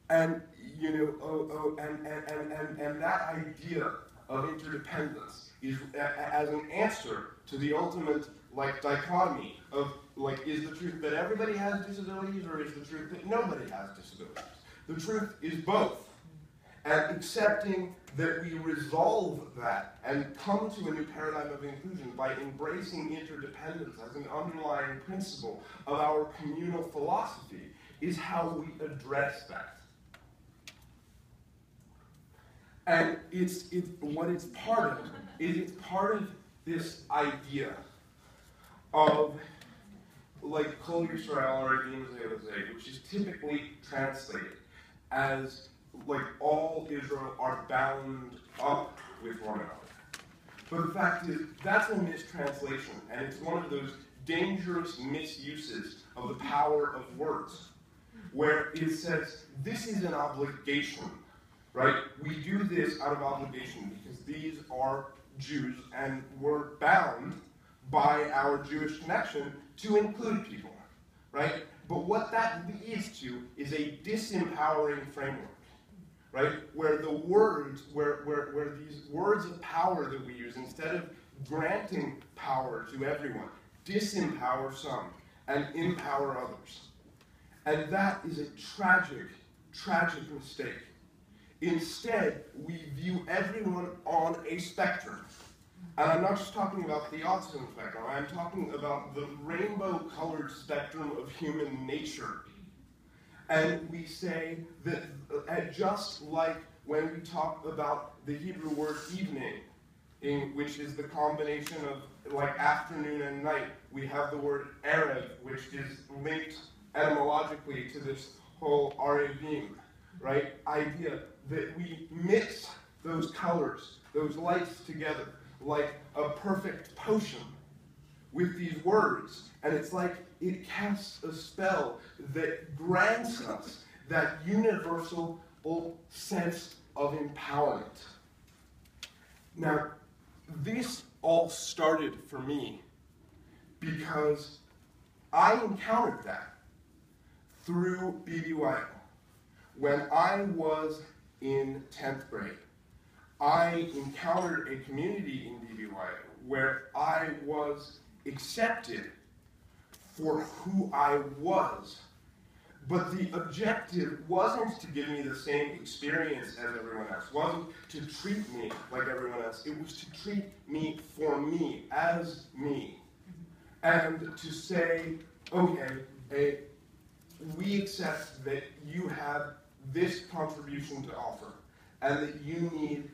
And and that idea of interdependence is as an answer to the ultimate dichotomy of is the truth that everybody has disabilities or is the truth that nobody has disabilities? The truth is both. And accepting that we resolve that and come to a new paradigm of inclusion by embracing interdependence as an underlying principle of our communal philosophy is how we address that. And what it's part of is it's part of this idea of Kol Yisrael or which is typically translated as all Israel are bound up with one another. But the fact is, that's a mistranslation, and it's one of those dangerous misuses of the power of words, where it says, this is an obligation, right? We do this out of obligation because these are Jews, and we're bound by our Jewish connection to include people, right? But what that leads to is a disempowering framework, right? Where the words, where these words of power that we use, instead of granting power to everyone, disempower some and empower others. And that is a tragic, tragic mistake. Instead, we view everyone on a spectrum. And I'm not just talking about the autism spectrum, I'm talking about the rainbow-colored spectrum of human nature. And we say that just like when we talk about the Hebrew word evening, which is the combination of afternoon and night, we have the word erev, which is linked etymologically to this whole arevim, right? Idea that we mix those colors, those lights together, like a perfect potion with these words. And it's like it casts a spell that grants us that universal sense of empowerment. Now, this all started for me because I encountered that through BBYO. When I was in 10th grade, I encountered a community in BBYO where I was accepted for who I was. But the objective wasn't to give me the same experience as everyone else, wasn't to treat me like everyone else. It was to treat me for me, as me. And to say, okay, we accept that you have this contribution to offer, and that you need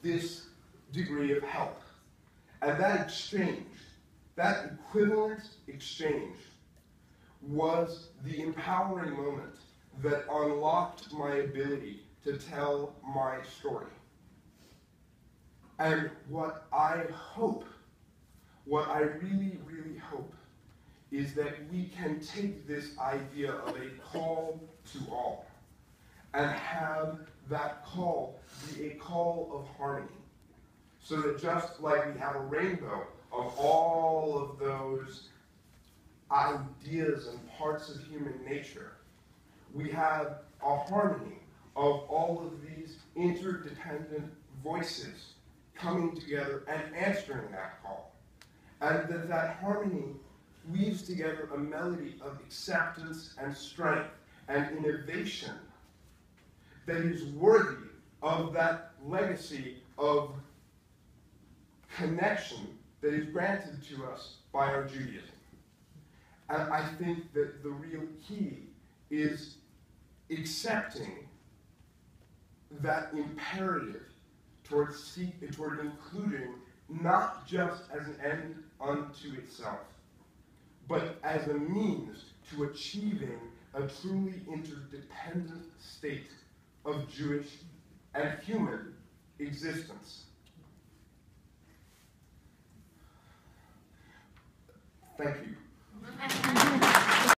this degree of help. And that exchange, that equivalent exchange, was the empowering moment that unlocked my ability to tell my story. And what I really, really hope, is that we can take this idea of a call to all and have that call be a call of harmony. So that just like we have a rainbow of all of those ideas and parts of human nature, we have a harmony of all of these interdependent voices coming together and answering that call. And that harmony weaves together a melody of acceptance and strength and innovation that is worthy of that legacy of connection that is granted to us by our Judaism. And I think that the real key is accepting that imperative toward including not just as an end unto itself, but as a means to achieving a truly interdependent state of Jewish and human existence. Thank you.